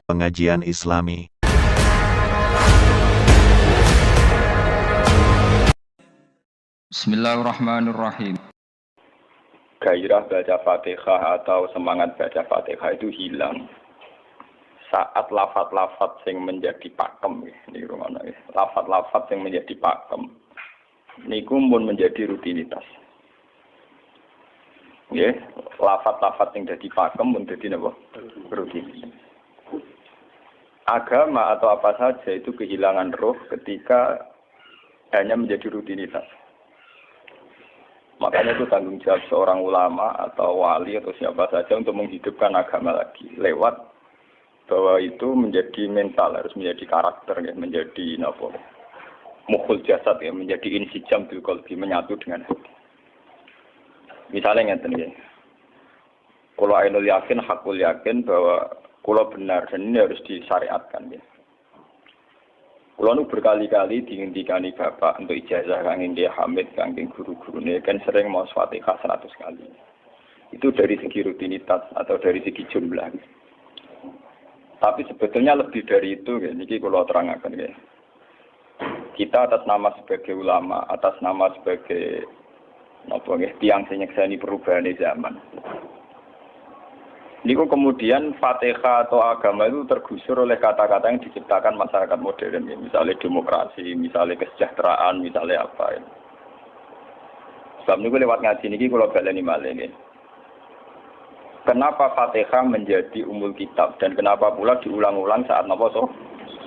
Pengajian Islami. Bismillahirrahmanirrahim. Gairah baca Fatihah atau semangat baca Fatihah itu hilang saat lafaz-lafaz yang menjadi pakem. Ini rumahnya, lafaz-lafaz yang menjadi pakem. Niku pun menjadi rutinitas. Ya, lafaz-lafaz yang jadi pakem pun jadi apa? Rutinitas. Agama atau apa saja itu kehilangan roh ketika hanya menjadi rutinitas. Makanya itu tanggung jawab seorang ulama atau wali atau siapa saja untuk menghidupkan agama lagi lewat bahwa itu menjadi mental, harus menjadi karakter, ya, menjadi mukhul jasad, ya, menjadi insijam bil qalbi, menyatu dengan hati. Misalnya ngeten ya. Kalau ainul yakin, hakul yakin bahwa kalau benar dan ini harus disyariatkan ya. Kulo nu berkali-kali dihentikan bapak untuk ijazah kangge dia Hamid kangge guru-gurune kan sering mau Fatihah 100 kali. Itu dari segi rutinitas atau dari segi jumlah. Tapi sebetulnya lebih dari itu ya, niki kulo terangaken ya. Kita atas nama sebagai ulama, atas nama sebagai tiang sing nyekseni perubahan zaman. Niku kemudian Fatihah atau agama itu tergusur oleh kata-kata yang diciptakan masyarakat modern, ya. Misalnya demokrasi, misalnya kesejahteraan, misalnya apa. Ya. Sebab niku lewat ngaji niki kalau baleni malih nggih. Kenapa Fatihah menjadi umul kitab dan kenapa pula diulang-ulang saat napa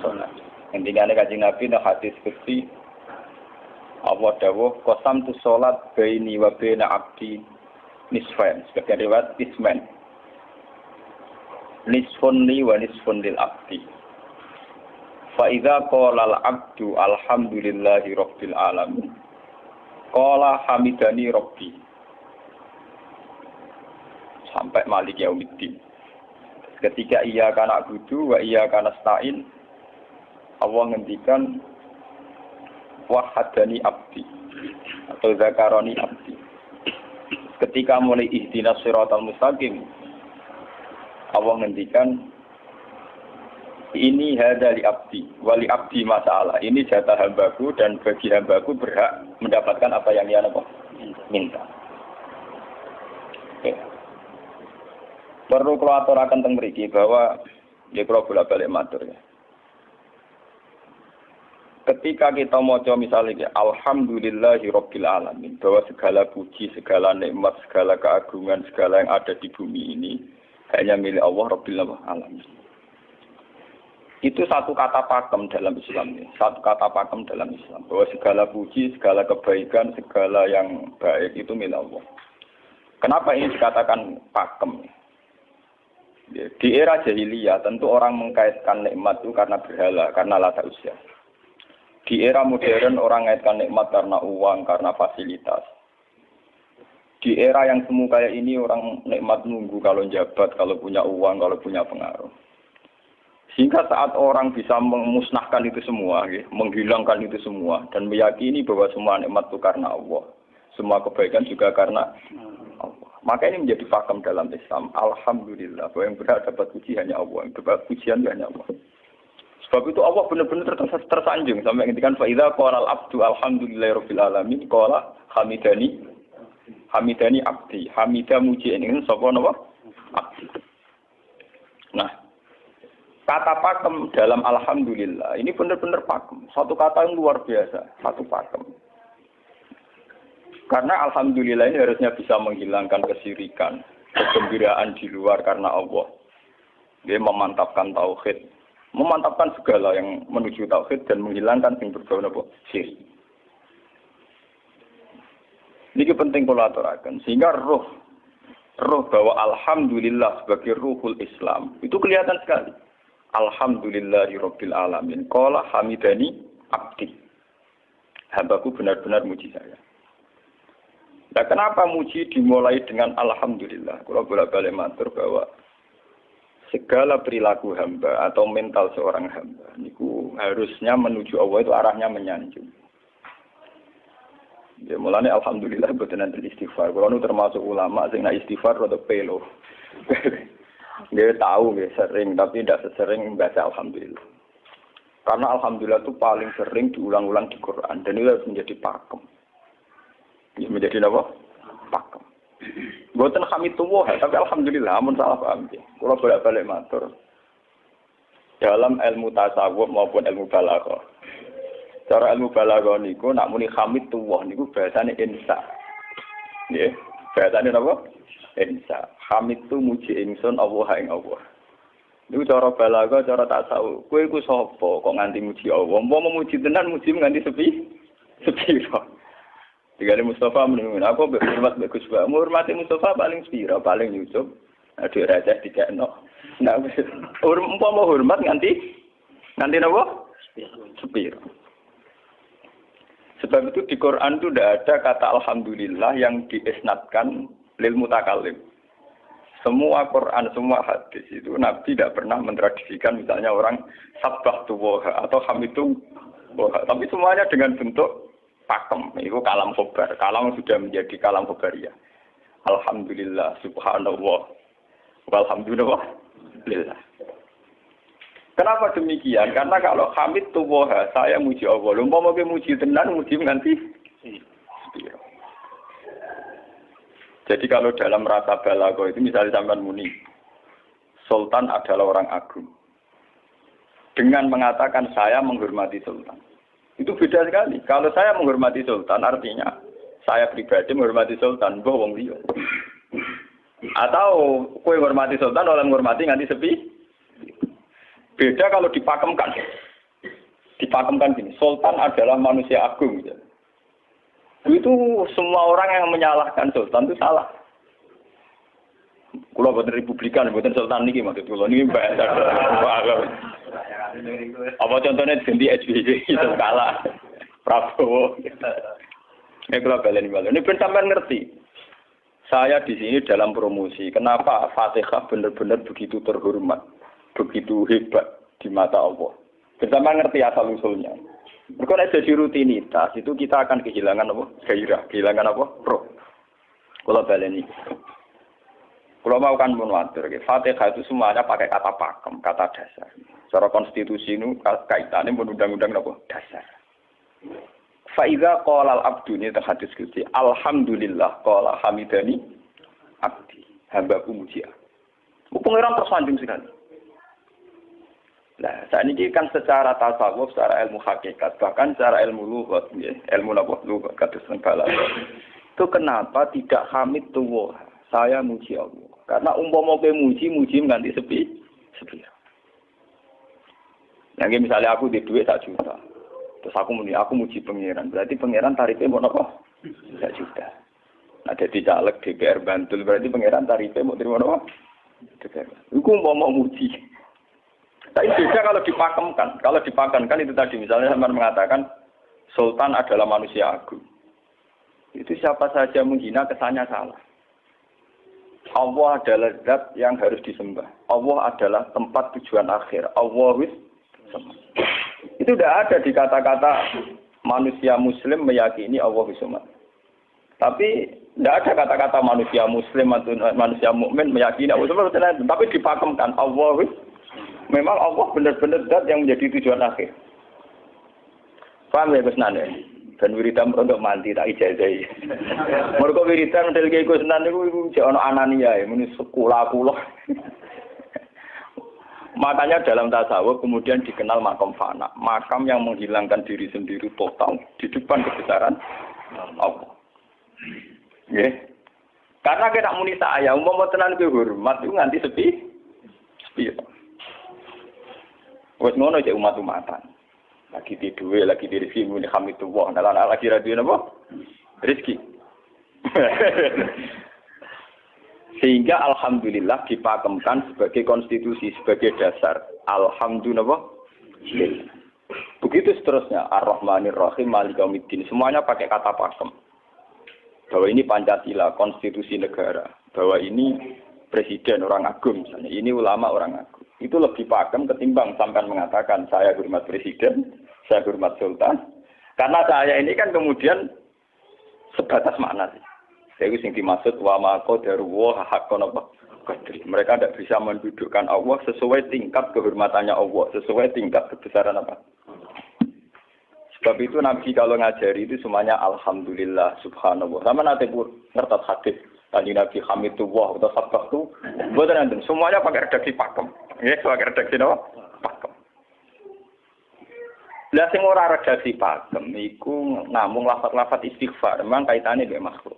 salat? Intinya Kanjeng Nabi nang hadis qudsi Allah dawuh qasam tu salat baini wa baina abdi nisfain. Sebagian riwayat isman. Nisfun li wa nisfun lil abdi. Fa idza qala al abdu alhamdulillahi rabbil alamin. Qala hamidani rabbi. Sampai malik yaumiddin. Ketika ia kana abudu wa ia kana stain, Allah ngendikan wahadani abdi atau zakarani abdi. Ketika mulai ihdinas siratal mustaqim, Allah ngendikan ini hadali abdi wali abdi masalah. Ini jatah hambaku dan bagi hambaku berhak mendapatkan apa yang dia minta. Okay. Perlu kalau aturaken teng mriki bahwa ya kalau bolak-balik matur ya. Ketika kita maca misalnya alhamdulillahi rabbil alamin, bahwa segala puji, segala nikmat, segala keagungan, segala yang ada di bumi ini hanya milik Allah Rabbil Alamin. Itu satu kata pakem dalam Islam. Satu kata pakem dalam Islam. Bahwa segala puji, segala kebaikan, segala yang baik itu milik Allah. Kenapa ini dikatakan pakem? Di era jahiliyah tentu orang mengkaitkan nikmat itu karena berhala, karena lata usia. Di era modern orang mengaitkan nikmat karena uang, karena fasilitas. Di era yang semu kayak ini orang nikmat nunggu kalau jabat, kalau punya uang, kalau punya pengaruh. Sehingga saat orang bisa memusnahkan itu semua, menghilangkan itu semua, dan meyakini bahwa semua nikmat itu karena Allah. Semua kebaikan juga karena Allah. Maka ini menjadi pakem dalam Islam. Alhamdulillah, bahwa yang berhak dapat puji hanya Allah, yang dapat pujian hanya Allah. Sebab itu Allah benar-benar tersanjung. Sampai ketika fa'idha qala al-abdu alhamdulillahirabbil alamin qala hamidani abdi, hamidah muji ini sapa napa? Abdi. Nah, kata pakem dalam alhamdulillah ini benar-benar pakem. Satu kata yang luar biasa, satu pakem. Karena alhamdulillah ini harusnya bisa menghilangkan kesyirikan, kegembiraan di luar karena Allah. Dia memantapkan tauhid, memantapkan segala yang menuju tauhid dan menghilangkan yang berbau napa? Syirik. Ini penting kalau aturakan. Sehingga roh bahwa alhamdulillah sebagai ruhul Islam itu kelihatan sekali. Alhamdulillahirabbil alamin. Qala hamidani abdi. Hambaku benar-benar muji saya. Nah, kenapa muji dimulai dengan alhamdulillah? Kalau bolak-balik matur bahwa segala perilaku hamba atau mental seorang hamba niku harusnya menuju Allah itu arahnya menyanjung. Ya mulane alhamdulillah boten nanti istighfar. Kalau nu termasuk ulama sing nak istighfar rada pelo. Dia tahu, dia sering, tapi tidak sesering membaca alhamdulillah. Karena alhamdulillah itu paling sering diulang-ulang di Quran dan itu harus menjadi pakem. Ya, menjadi apa? Pakem. Buatan hamidullah, tapi alhamdulillah, amun salah paham. Kalau bolak-balik matur dalam ilmu tasawuf maupun ilmu balaghah. Cara ilmu balaghah niku nak muni hamidullah niku bahasane insa. Nggih, bahasane napa? Insa. Hamid tu muji ingsun Allah ing Allah. Niku cara balaghah, cara tasawuf. Kowe iku sapa kok nganti muji Allah? Apa memuji tenan muji nganti sepi? Sepiro. Digale Mustafa menimun aku hormat mbek Gus Ba. Hormati Mustafa paling sepiro, paling Yusuf. Aduh raja dikekno. Nah, umpama hormat nganti napa? Sepiro. Sebab itu di Quran itu tidak ada kata alhamdulillah yang diisnadkan lil mutakallim. Semua Quran, semua hadis itu Nabi tidak pernah mentradisikan misalnya orang sabbah tuwoha atau hamidu woha. Tapi semuanya dengan bentuk pakem. Itu kalam khobar. Kalam sudah menjadi kalam khobariyah. Alhamdulillah, subhanallah, walhamdulillah. Kenapa demikian? Karena kalau hamid tuwoha, saya muji Allah. Lumpah mau muji tenan, muji nganti sepiro. Jadi kalau dalam rasa balaghah itu misalnya sampean muni, Sultan adalah orang agung. Dengan mengatakan saya menghormati Sultan. Itu beda sekali. Kalau saya menghormati Sultan artinya saya pribadi menghormati Sultan, mbah wong liya. Atau kowe menghormati Sultan oleh menghormati nganti sepi. Beda kalau dipakemkan. Dipakemkan gini, Sultan adalah manusia agung gitu. Itu semua orang yang menyalahkan Sultan itu salah. Kalau buatan Republikan, buatan Sultan ini maksud kalau ini bahasa. Apa contohnya ganti SBY itu kalah Prabowo. Ini kalau balen ini ben sampean ngerti. Saya di sini dalam promosi. Kenapa Fatihah benar-benar begitu terhormat, begitu hebat di mata Allah. Ben sampean ngerti asal usulnya. Kalau ada jadi rutinitas, itu kita akan kehilangan apa? Gairah, kehilangan apa? Roh. Kalau baleni. Kalau mau kan menwatir, Fatihah itu semuanya pakai kata pakem, kata dasar. Secara konstitusi ini kaitannya undang-undang apa? Dasar. Faiza qala al-abdu ini terhadis Gusti. Alhamdulillah qala hamidani abdi. Hambaku muji. Pengiran tersanjung sekali. Nah, saat ini kan secara tasawuf, secara ilmu hakikat, bahkan secara ilmu lughat, ya, ilmu apa? Lughat kados balaghah. Itu kenapa tidak hamid tuwah? Saya muji Allah. Karena umpama kowe muji nganti sepi. Yang misalnya aku di duit 1 juta. Terus aku muji pangeran. Berarti pangeran tarifnya mau apa? 1 juta. Nah, jadi caleg DPR Bantul berarti pangeran tarifnya mau terima apa? Iku mau muji. Tapi beda kalau dipakemkan. Kalau dipakemkan itu tadi misalnya sama mengatakan Sultan adalah manusia agung. Itu siapa saja menghina kesannya salah. Allah adalah zat yang harus disembah. Allah adalah tempat tujuan akhir. Allah wis. Itu tidak ada di kata-kata manusia muslim meyakini Allah wis. Tapi tidak ada kata-kata manusia muslim atau manusia mukmin meyakini Allah wis. Tapi dipakemkan Allah wis. Memang Allah benar-benar zat yang menjadi tujuan akhir. Paham ya Gus Nane? Dan wiridan untuk mandi tak ijazahi. Mergo wiridan model iki Gus Nane iku jek ana anania ya, muni sekolah kula. Makanya dalam tasawuf kemudian dikenal makam fana, makam yang menghilangkan diri sendiri total di depan kebesaran Allah. Nggih. Karena kita muni saya, umpama tenan kuwi hormat iku nganti sepi. Wes ngono cek umat-umatan. Lagi di duwe, lagi di rezeki muni hamidullah, dalan lagi ra duwe napa? Rezeki. Sehingga alhamdulillah dipakemkan sebagai konstitusi, sebagai dasar. Alhamdulillah. Begitu seterusnya. Ar-Rahmanir Rahim, Maliki Yaumiddin. Semuanya pakai kata pakem. Bahwa ini Pancasila, konstitusi negara. Bahwa ini presiden orang agung misalnya. Ini ulama orang agung. Itu lebih pakem ketimbang sampai mengatakan saya hormat presiden, saya hormat sultan. Karena saya ini kan kemudian sebatas makna sih. Saya sing dimaksud wa ma qadaru wa haqqan qadri. Mereka tidak bisa mendudukkan Allah sesuai tingkat kehormatannya Allah, sesuai tingkat kebesaran apa. Sebab itu Nabi kalau ngajari itu semuanya alhamdulillah subhanallah. Sama nanti pun ngertos hadis tadi Nabi Hamidullah atau sabah itu buat nanti semuanya pakai redaksi pakem. Ya, pakai redaksi apa? Pakem. Lah sing ora redaksi pakem iku namung lafaz-lafaz istighfar, memang kaitannya dengan makhluk.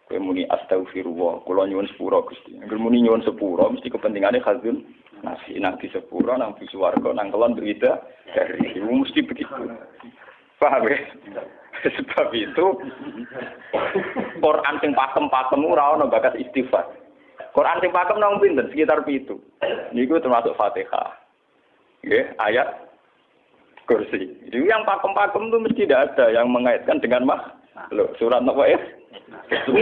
Kowe muni astagfirullah, kula nyuwun sepura Gusti. Angger muni nyuwun sepura mesti kepentingane khazun nasi nang di sepura nang di swarga nang kelon berita dari itu mesti begitu. Paham ya? Sebab itu Quran sing pakem-pakem ora ono bakat istighfar. Quran sing pakem nang pinten sekitar 7. Niku termasuk Fatihah. Nggih, ayat kursi. Jadi yang pakem-pakem itu mesti tidak ada yang mengaitkan dengan makhluk. Surat apa ya?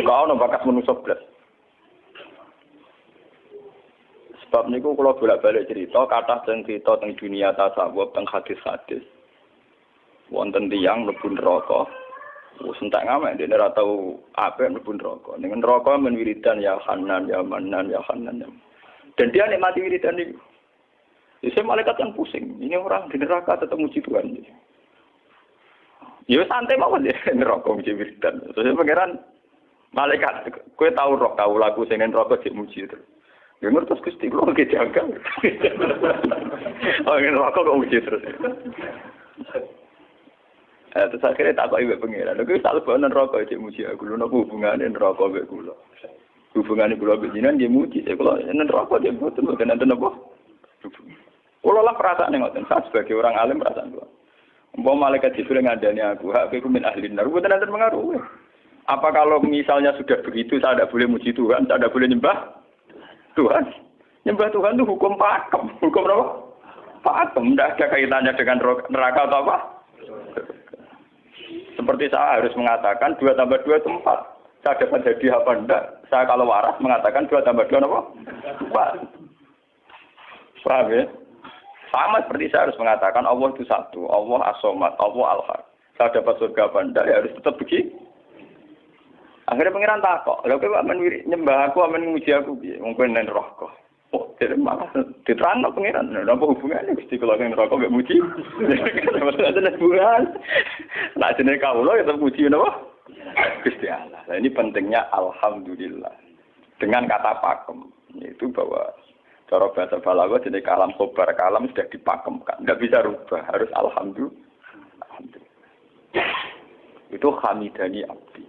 Kau ono bakat manusia blas. Sebab niku kalau bolak-balik cerita, kata teng cerita teng dunia tasawuf, teng hadis-hadis. Wonten tiyang mlebu neraka. Wis entek ngamek dene ora tau apik mlebu neraka. Ning neraka men wiridan ya Hanan ya Manan ya Hanan. Dan dia nikmati wiridan iki. Jadi malaikat kan pusing. Ini orang di neraka tetap muji Tuhan. Ya santai mawon ya neraka muji wiridan. Terus pangeran malaikat kowe tau roh tau lagu sing neraka sik muji terus. Ya ngertos Gusti kula ge jaga. Oh neraka kok muji terus. Terus akhirnya tak kok iwek pengira. Lha kuwi tak lebokno neraka cek muji aku. Lha nopo hubungane neraka mek kula? Hubungane kula mek jinan nggih muji. Kula neraka nggih mboten nenten apa? Kula lah perasaan ngoten. Saya sebagai orang alim perasaan kula. Umpama malaikat Jibril ngandani aku, hak kowe min ahli neraka. Mboten nenten pengaruh. Apa kalau misalnya sudah begitu saya tidak boleh muji Tuhan, saya tidak boleh nyembah Tuhan? Nyembah Tuhan itu hukum pakem. Hukum apa? Pakem. Tidak ada kaitannya dengan neraka atau apa? Seperti saya harus mengatakan 2 tambah 2 itu 4. Saya dapat jadi apa enggak? Saya kalau waras mengatakan 2 tambah 2 apa? 4. Paham ya? Sama seperti saya harus mengatakan Allah itu satu. Allah as-somad, Allah al-haq. Saya dapat surga apa enggak? Ya harus tetap begitu. Akhirnya pengiran takok. Lha kowe amen nyembah aku, amen muji aku piye? Mungkin nen neraka. Oh, jadi malah diterangno pengiran. Lha apa hubungannya Gusti kula ning neraka mek muji? Ada hubungan. Nah, jenenge kawula ya tetep muji napa? Gusti Allah. Nah, ini pentingnya alhamdulillah. Dengan kata pakem, yaitu bahwa cara bahasa balaghah jenenge kalam khobar, kalam sudah dipakemkan. Enggak bisa rubah, harus alhamdulillah. Itu hamidani abdi.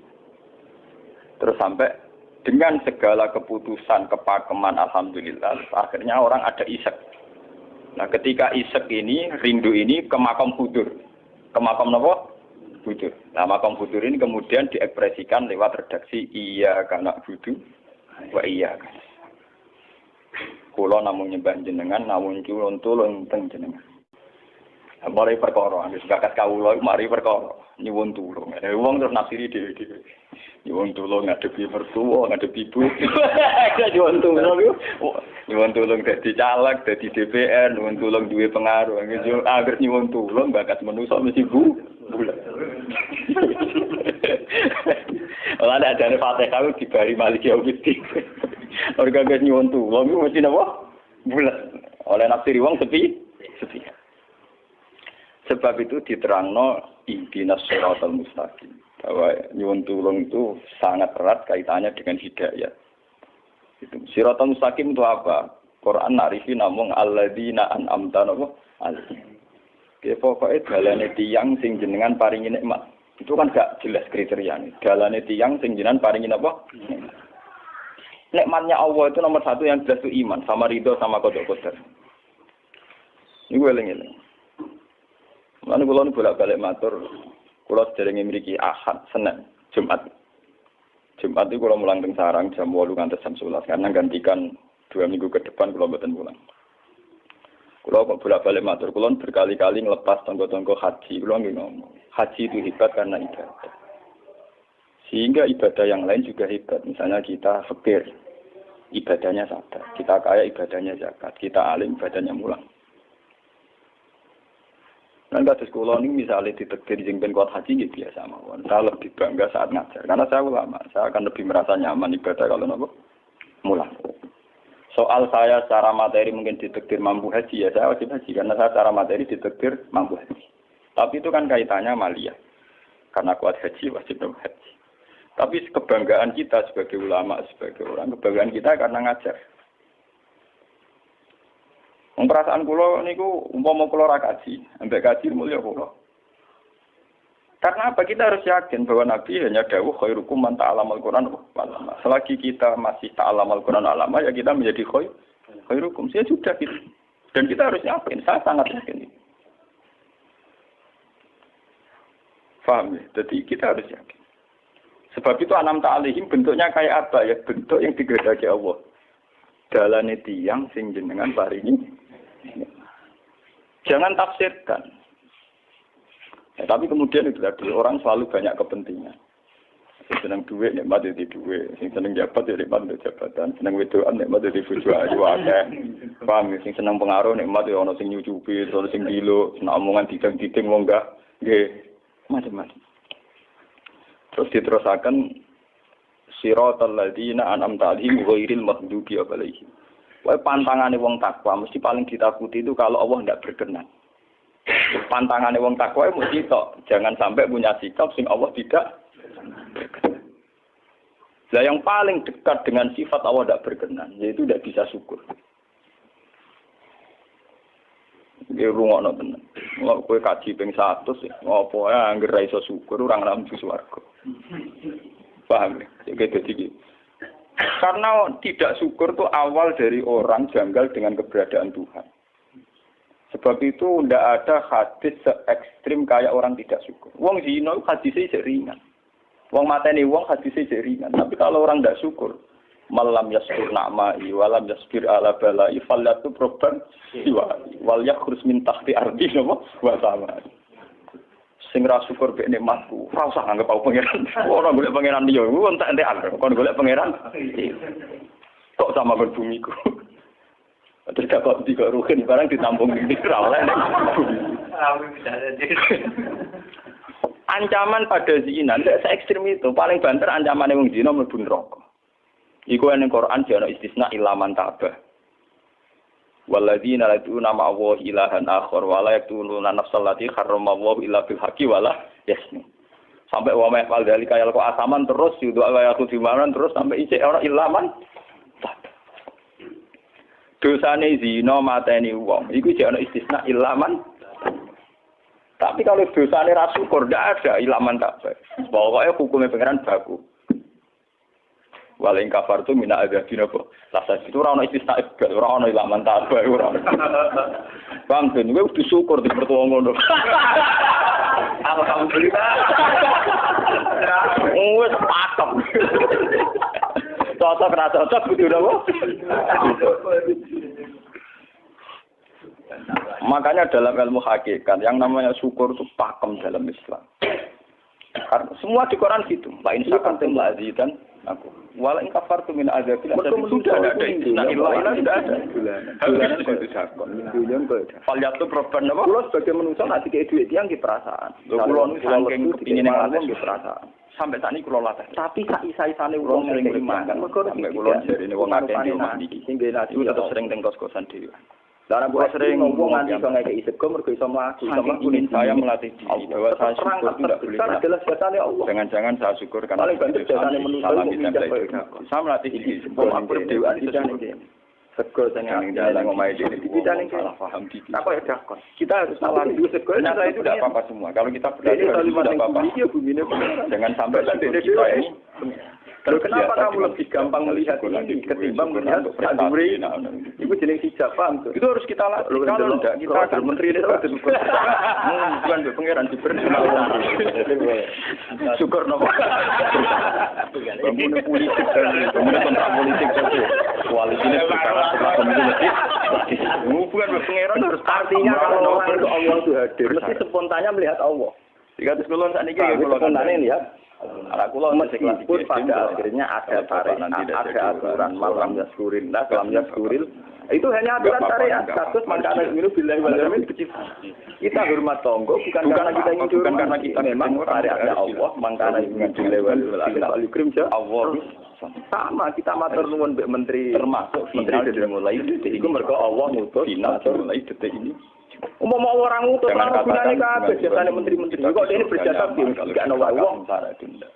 Terus sampai dengan segala keputusan kepakeman alhamdulillah, akhirnya orang ada isek. Nah, ketika isek ini, rindu ini ke makam hudur. Ke makam apa? Hudur. Nah, makam hudur ini kemudian diekspresikan lewat redaksi iya kana hudu wa iya kana. Kula namung nyembah jenengan, namun culun tulung teng jenengan. Mari perkara, wis bakat kawula mari perkara nyuwun tulung. Wong terus nafsiri dhewe-dhewe. Nyuwun tulung ngadepi mertua, ngadepi ibu. Nyuwun tulung yo. Nyuwun tulung dadi caleg, dadi DPR, nyuwun tulung duwe pengaruh. Agar nyuwun tulung bakat manusa mesti bulat. Ora ada jane Fatihah dibari Malik Yaumiddin. Orga guys nyuwun tulung mesti napa? Bulat. Oleh nafsiri wong sepi. Sebab itu diterangno ihdinas shiratal mustaqim. Bahwa nyuwun tulung itu sangat erat kaitannya dengan hidayah. Itu shiratal mustaqim itu apa? Quran narifi namung alladzina an'amta alaihim. Oke, pokoknya dalane tiyang sing jenengan paringi nikmat. Itu kan gak jelas kriterianya. Dalane tiyang sing jenengan paringi apa? Nikmatnya Allah itu nomor 1 yang jelas itu iman sama ridho sama qada. Ini gue eling-eling. Mana kula nu bolak-balik matur, kula sederenge mriki Ahad, Senin, Jumat. Jumat itu kula mulang teng sarang jam 8 ngantos jam 11 karena gantikan 2 minggu ke depan kula mboten pulang. Kula kok bolak-balik matur, kula berkali-kali ngelepas tonggo-tonggo haji, kula nggih ngomong. Haji itu hebat karena ibadah. Sehingga ibadah yang lain juga hebat. Misalnya kita fakir, ibadahnya sabar. Kita kaya, ibadahnya zakat. Kita alim, ibadahnya mulang. Nah, kados kula niku misalnya ditekdir sing ben kuat haji nggih biasa mawon. Saya lebih bangga saat ngajar karena saya ulama. Saya akan lebih merasa nyaman ibadah kalau napa mulang. Soal saya secara materi mungkin ditakdir mampu haji, ya saya wajib haji. Karena saya secara materi ditakdir mampu haji. Tapi itu kan kaitannya maliyah. Karena kuat haji, wajib haji. Tapi kebanggaan kita sebagai ulama, sebagai orang, kebanggaan kita karena ngajar. Perasaan kula niku umpama kula ra kaji, ambek kaji mulya kula. Karena apa? Kita harus yakin bahwa Nabi hanya dawuh khairukum man ta'allamal Qur'an wa 'allama. Selagi kita masih ta'allamal Qur'an wa 'allama, ya kita menjadi khairukum. Saya sudah gitu. Dan kita harus yakin, saya sangat yakin. Paham ya? Jadi kita harus yakin. Sebab itu anam ta'alihim bentuknya kayak apa ya? Bentuk yang digedaki Allah. Dalane tiyang sing jenengan paringi. Jangan tafsirkan. Ya, tapi kemudian itu tadi orang selalu banyak kepentingan. Sing seneng duit nikmat di duit, sing seneng jabat ya nikmat di jabatan, seneng wedoan nikmat di bojo ayu akeh. Paham ya? Sing seneng pengaruh nikmat ya ana sing nyucupi, ana sing dilo, seneng omongan didang-diding wong enggak nggih macam-macam. Terus diterusaken siratal ladzina an'amta 'alaihim ghairil maghdubi 'alaihim. Wae pantangane wong takwa mesti paling ditakuti itu kalau Allah tidak berkenan. Pantangannya wong takwa mesti tok, jangan sampai punya sikap sing Allah tidak berkenan. Nah yang paling dekat dengan sifat Allah tidak berkenan, yaitu tidak bisa syukur. Iki rungokno tenan. Kalau kowe kaji ping 100 apa ya anggere ra iso syukur ora ngambu swarga. Paham ya? Jadi karena tidak syukur itu awal dari orang janggal dengan keberadaan Tuhan. Sebab itu tidak ada hadis se-ekstrim kayak orang tidak syukur. Wong zina hadisnya ringan. Wong mateni wong hadisnya ringan. Tapi kalau orang tidak syukur, malam yaskur na'ma'i walam yasbir ala bala'i fallatu proban siwa'i wal yakhrus min tahti ardi wa sama. Sing ra syukur mek nikmatku, ora usah nganggep aku pangeran. Ora golek pangeran liya, ku entek-entekan. Kon golek pangeran. Kok sama kon bumiku. Terus kok tiga ruhin barang ditampung di ra oleh. Ancaman pada zina ndak se-ekstrem itu. Paling banter ancamane wong zina mlebu neraka. Iku ning Quran jana istisna ilaman tabah. Walladzina lad'una ma'allahi ilahan akhar wa la yaqtuluna nafsal lati harramallahu illa bil haqqi wa la yasnu. Sampai wa ma fal dalika yal ko asaman terus yudu ayatu dimanan terus sampai isih ora ilaman. Dosane zina mateni wong iku jek ana istisna ilaman. Tapi kalau dosane ra syukur ndak ada ilaman tabah. Pokoke hukume pangeran baku. Waling kafar tu mina azabina po. Lasa itu ora ono istisna ibad, ora ono ilaman tabah ora. Bang ben kowe kudu syukur di mertua ngono. Alhamdulillah. Wes patok. Cocok ra cocok kudu napa? Makanya dalam ilmu hakikat yang namanya syukur itu pakem dalam Islam. Karena semua di Quran gitu. La in syakartum la azidan aku. Wala in kafartum min azabil sudah ada istilah ilah sudah ada. Bulan itu sakon. Bulan itu. Faliatu proban apa? Kulo sebagai manusia nek dikek dhuwit tiyang ki perasaan. Kulo nu saking kepingin yang lalu ki perasaan. Sampai saat ini kulo latih. Tapi sak isa-isane wong sering dimangan. Mergo sampai kulo jarine wong akeh di omah niki. Sing tetep sering teng kos-kosan dhewe. Karena gue sering ngomong nanti kalau ngekei sego, mereka bisa melakukan. Saking saya melatih diri bahwa saya syukur itu tidak boleh hilang. Jangan-jangan saya syukur karena salam saya melatih diri. Sebelum berdewa itu sego saya yang jalan ngomai diri. Salah paham diri. Apa ya dakon? Kita harus salah dulu sego. Nah itu tidak apa-apa semua. Kalau kita belajar itu tidak apa-apa. Jangan sampai kita ini. Lalu kenapa kamu lebih gampang melihat ini ketimbang melihat saduri? Itu jenis hijab, paham? Itu harus kita latih. Kalau tidak, kita akan menteri itu bukan pengeran diberi. Syukur nopo. Bangun politik kemudian kontrak politik saja. Koalisi ini berkara setelah komunikasi. Bukan pengeran harus artinya kalau orang itu Allah itu hadir. Mesti spontannya melihat Allah. Jika sekolah saat ini kita spontannya lihat. Meskipun pada akhirnya ada syariat, ada aturan malam yaskuril, Itu hanya aturan syariat. Status mangkana minu billahi wal yawmil akhir. Kita hormat tonggo bukan karena kita ingin bukan karena kita memang syariatnya Allah mangkana minu billahi wal akhir. Allah sama kita matur nuwun mbek menteri termasuk final dari mulai iku mergo Allah ngutus final mulai detik ini. Umpama orang ngutus orang gunane kabeh jasane menteri-menteri kok dene berjasa gak ono wae wong barang tiga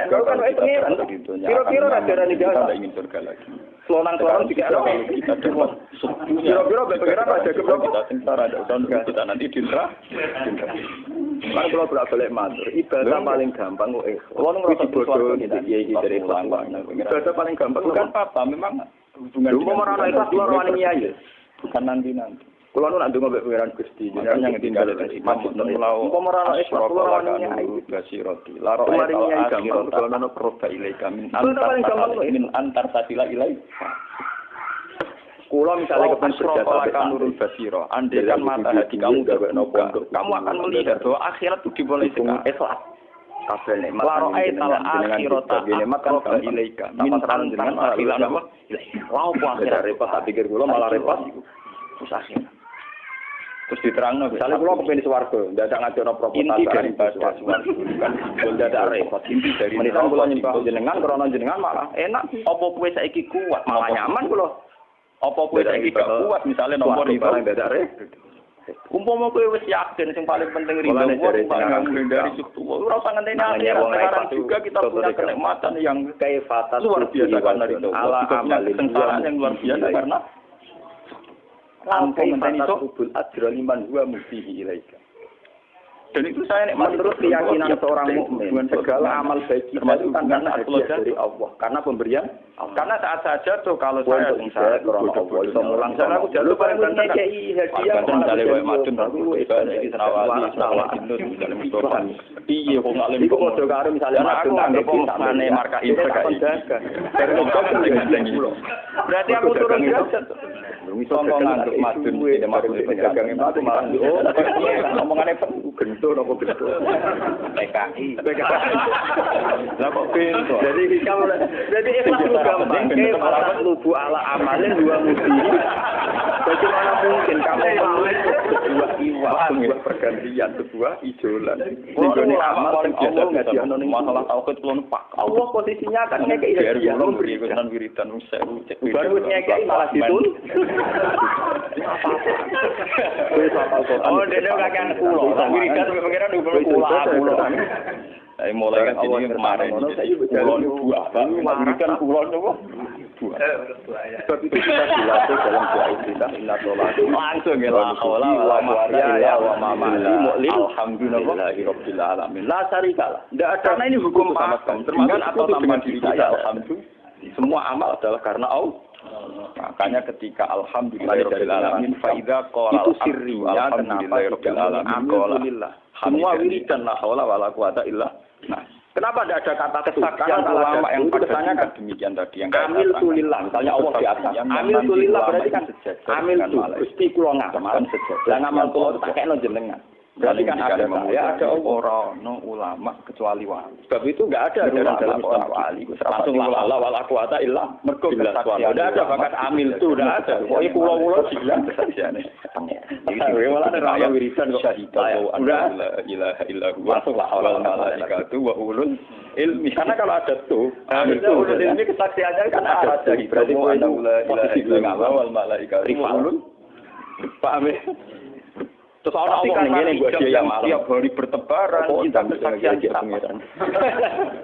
kan wae pengen kira-kira rajarane jasa ingin surga lagi. Selonang-selonang tiga ono kita dapat kira-kira pengen aja keberapa kita sengsara ada tahun kita nanti dintra. Kan kalau bolak-balik matur, ibadah paling gampang kok kalau ngerasa bodoh gitu kiai dari ulang-ulang. Ibadah paling gampang bukan apa memang hubungan dengan orang itu keluar wani kiai. Bukan nanti. Kalau nu nak ndonga mbek pangeran Gusti, jenengan yang tinggal di masjid melau. Umpama ora ikhlas keluar wani kiai basiroti. Laro ayat gampang kalau nang proba ilaika min antar satila ilai. Kula misalnya kepen berjasa nurul basiro, andaikan mata hati kamu kamu akan melihat bahwa akhirat itu dimulai sekarang. Ikhlas. Kabeh nikmat. Laro aital akhirata makan ilaika. Min antar satila apa? Wah, akhirat repot tak pikir kula malah repot. Terus akhir. Terus diterangno misalnya kula kepen swarga, ndadak ngajono proposal inti dari swarga kan ndadak repot inti dari menitan kula nyembah jenengan krana jenengan malah enak. Apa kowe saiki kuat malah nyaman kula. Apa kowe saiki gak kuat misalnya nomor itu barang ndadak repot. Umpama kowe wis yakin sing paling penting ridho Allah dari suku ora usah ngenteni akhirat sekarang juga kita punya kenikmatan yang kaifatan luar biasa karena itu ala amalin sengsara yang luar biasa karena lampung ngenteni subul ajra liman huwa mutihi ilaika. Dan itu saya menurut keyakinan seorang mukmin segala amal baik kita itu kan karena hadiah dari Allah, karena pemberian. Karena saat saja tuh kalau saya sengsara karena Allah itu mulang sana aku jatuh paling ngekei hadiah misalnya kowe madun iki senawali misalnya Mustafa piye kok ngalim iku padha karo misalnya madun anggap maknane marka jaga. Berarti aku turun derajat. Songkong ngantuk madun tidak madun pedagang itu malah ngomongane bentuk apa bentuk PKI. Lah kok pintu. Jadi ikhlas itu gampang. Para lubu ala amalin dua mudi. Bagaimana mungkin kamu sebuah iwak, sebuah pergantian, sebuah ijolan. Ini amal paling Allah ngaji anonim. Masalah tauhid belum pak. Allah posisinya kan ngekei hadiah. Memberikan wiridan sewu cek. Baru ngekei malah ditun. Oh, dia kakek kulo. Wiridan pengiran kulo. Saya mulai kan jadi kemarin kulon buah, wiridan kulon apa? Buah. Sebab itu kita dilatih dalam doa istilah inna sholati langsung ya la haula wala quwwata illa billah. Alhamdulillahi rabbil alamin. La syarikalah. Enggak ada karena ini hukum pasang termasuk atau sama diri kita alhamdulillah. Semua amal adalah karena Allah. Makanya ketika alhamdulillahirabbil alamin fa idza qala itu sirrinya alhamdulillahirabbil alamin alhamdulillah. Semua wiridan la haula wala quwwata illa. Nah, kenapa tidak ada kata kesaksian ulama yang kesannya kan demikian tadi yang amil tulillah misalnya Allah di atas amil tulillah berarti kan amil tu Gusti kula ngamal lah ngamal kula tak kekno jenengan berarti kan ada saya ada orang no ulama kecuali wali sebab itu enggak ada dalam Islam wali langsung la wala quwata illa mergo kesaksian tidak ada bakat amil tu tidak ada pokoke kula bilang kesaksiane iki malah ana wiridan kok udah ilaha illallah masuklah wal malaikatu wa ulul ilmi karena kalau ada tuh itu ulul ilmi kesaksiannya kan ada berarti posisi wal malaikatu wa ulul paham ya. Terus orang ngene buat dia yang tiap hari bertebaran kita kesaksian kita pangeran.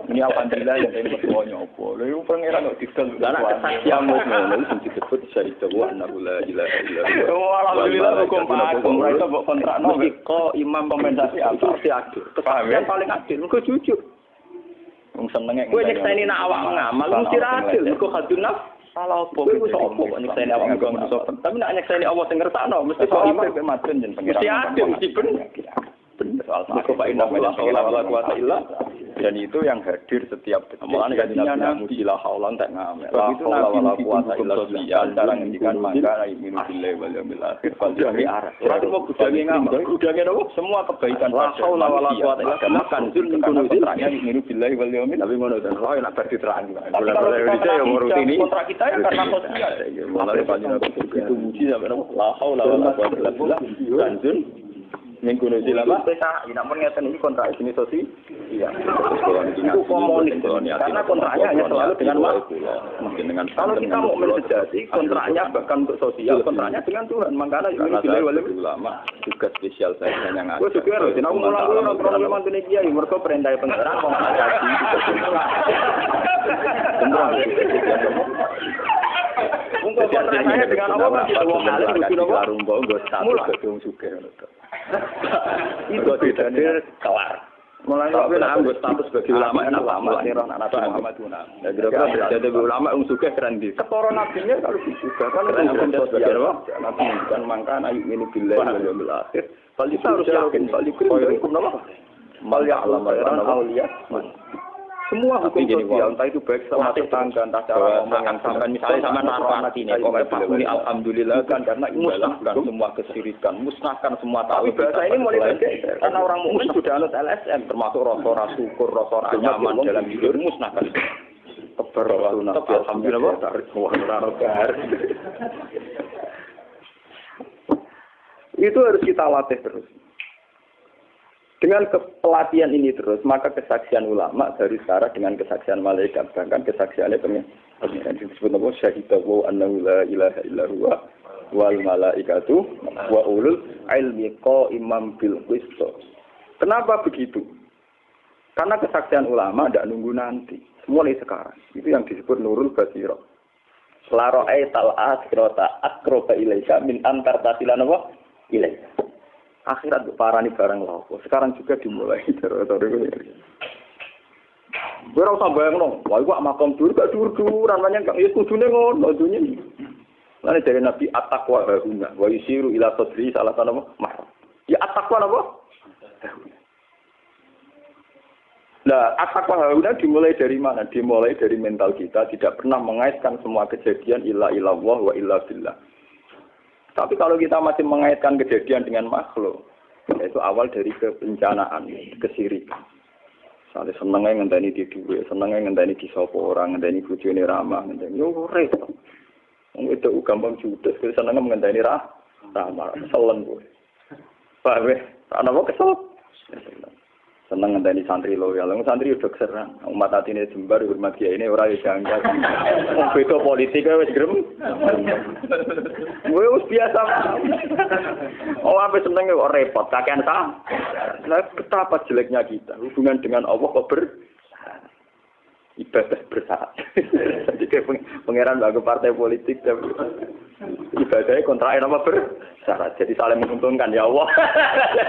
Ini alhamdulillah yang ini semuanya opo. Lha pangeran kok didel. Lah nek kesaksian ngono sing disebut syariat wa annahu la ilaha illallah. Alhamdulillah hukum aku mereka mbok kontrakno kok imam kompensasi apa sih adil. Kesaksian paling adil engko jujur. Wong senenge kowe nyekseni nek awak ngamal mesti adil engko hadun nafs. Salah opo kowe iso opo nyekseni awak nggon sopan. Tapi nek nyekseni Allah sing ngersakno mesti kok imam madun jen pengiran. Mesti adil mesti bener. Bener soal kok Pak Indah wala quwata illa Dan itu yang hadir setiap detik. Mulane kan Nabi mujilah haulan tak ngamal. Begitu Nabi kuasa illa billah cara ngendikan maka min billahi wal yaumil akhir fal jami arah. Berarti mau gudange ngamal. Gudange napa? Semua kebaikan la haula wala quwata illa billah kanzul min kunuzil min billahi wal yaumil. Tapi ngono dan roh nak bar diterang. Kalau Indonesia yang ngurut ini kontrak kita ya karena sosial. Malah panjenengan itu muji sampai napa? La haula wala quwata illa billah kanzul min kunuzil apa? PKI namun ngeten iki kontrak jenis sosial. Iya, itu komunis. Karena kontraknya hanya selalu dengan mungkin dengan kalau kita mau sejati, kontraknya bahkan untuk sosial, kontraknya dengan Tuhan. Makanya ulama juga spesial saya yang ada. Gue juga harus, aku mulai orang mantu kiai, mereka perintah pengeran, mau ngaji. Untuk kontraknya dengan Allah masih ada wong alim, mesti nopo. Gue status gedung juga. Itu tidak kelar. Mulai tapi nak ambil status sebagai ulama enak lama nih orang Nabi Muhammad itu nak. Ya kira-kira jadi ulama sugih keren di. Ketoro nabinya kalau juga kan hukum sosial Nabi bukan mangkan ayu minu billah wal yaumil akhir. Kalau kita harus yakin kalau hukum apa? Mal ya'lam auliya. Semua hukum sosial, entah itu baik sama tetangga, entah cara ngomong yang sampai misalnya sama naruh anak ini, ini alhamdulillah kan karena musnahkan semua kesirikan, musnahkan semua tahu. Tapi bahasa ini mulai bergeser, karena orang mukmin sudah anut LSM, termasuk rasa syukur, rasa nyaman dalam hidup, musnahkan. Keberuntungan, alhamdulillah, itu harus kita latih terus. Dengan pelatihan ini terus, maka kesaksian ulama dari sekarang dengan kesaksian malaikat, bahkan kesaksiannya pengiran disebut nama syahidahu annahu la ilaha illa huwa wal malaikatu wa ulul ilmi qaiman bil qist. Kenapa begitu? Karena kesaksian ulama tidak nunggu nanti, mulai sekarang. Itu yang disebut nurul basirah. Laro aital akhirata akroba ilaika min antar tasilan apa? Ilaika. Akhirat parani barang lapo. Sekarang juga dimulai terus. Ora usah bayangno, wae kok makom dur gak dur-duran namanya kok ya kudune ngono dunya. Lan dari Nabi at-taqwa huna wa yusiru ila sadri salah satu mahram. Ya at-taqwa apa? Nah, at-taqwa huna dimulai dari mana? Dimulai dari mental kita, tidak pernah mengaitkan semua kejadian illa illallah wa illa billah. Tapi kalau kita masih mengaitkan kejadian dengan makhluk, itu awal dari kebencanaan, kesirikan. Misalnya senengnya ngenteni di duwe, senengnya ngenteni di sopo orang, ngenteni bojone ramah, ngenteni yo repot. Wong itu gampang judes, senengnya ngenteni ramah, keselen kowe. Paham ya? Ana kok kesel? Seneng ngenteni santri loyal. Wong santri udah keserang. Umat atine jembar hormat kiai ini ora yo janggal. Wong beda politik wis grem. Wis biasa. Oh, apa seneng kok repot, kakean ta. Lah betapa jeleknya kita hubungan dengan Allah kok ibadah bersyarat. Jadi pangeran bagi partai politik ibadahnya kontraknya apa bersyarat. Jadi saling menguntungkan ya Allah.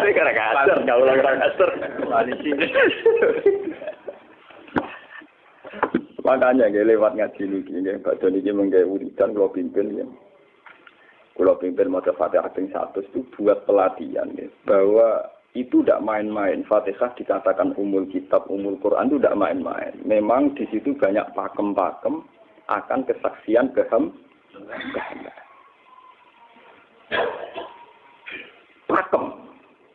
Jadi karena kasar, nggak ulang kasar. Makanya nggak lewat ngaji ini, Pak Doni ini menggawe wiridan kalau pimpin ya. Kalau pimpin maca Fatihah ping 100 itu buat pelatihan ya, bahwa itu tidak main-main. Fatihah dikatakan umul kitab, umul Quran itu tidak main-main. Memang di situ banyak pakem-pakem akan kesaksian kehendak.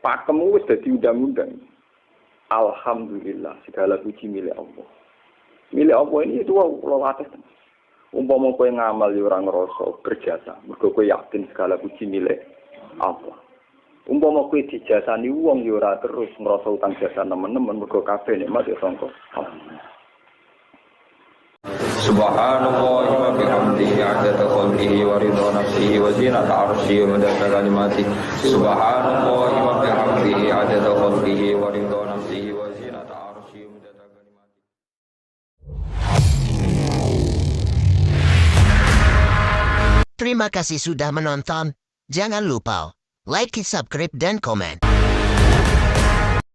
Pakem itu sudah diundang-undang. Alhamdulillah, segala puji milik Allah. Milik Allah ini itu Allah latih. Umpama kowe ngamal ya ora ngrasa berjasa, mergo kowe yakin segala puji milik Allah. Umpama kowe dijasani wong ya ora terus ngrasa utang jasa nemen-nemen mergo kabeh nikmat ya sangka Allah. Subhanallah wa bihamdihi 'adada khalqihi wa ridha nafsihi wa zinata 'arsyihi wa midada kalimatihi. Subhanallah wa bihamdihi 'adada khalqihi wa ridha nafsihi wa zinata 'arsyihi wa midada kalimatihi. Terima kasih sudah menonton. Jangan lupa like, subscribe dan komen.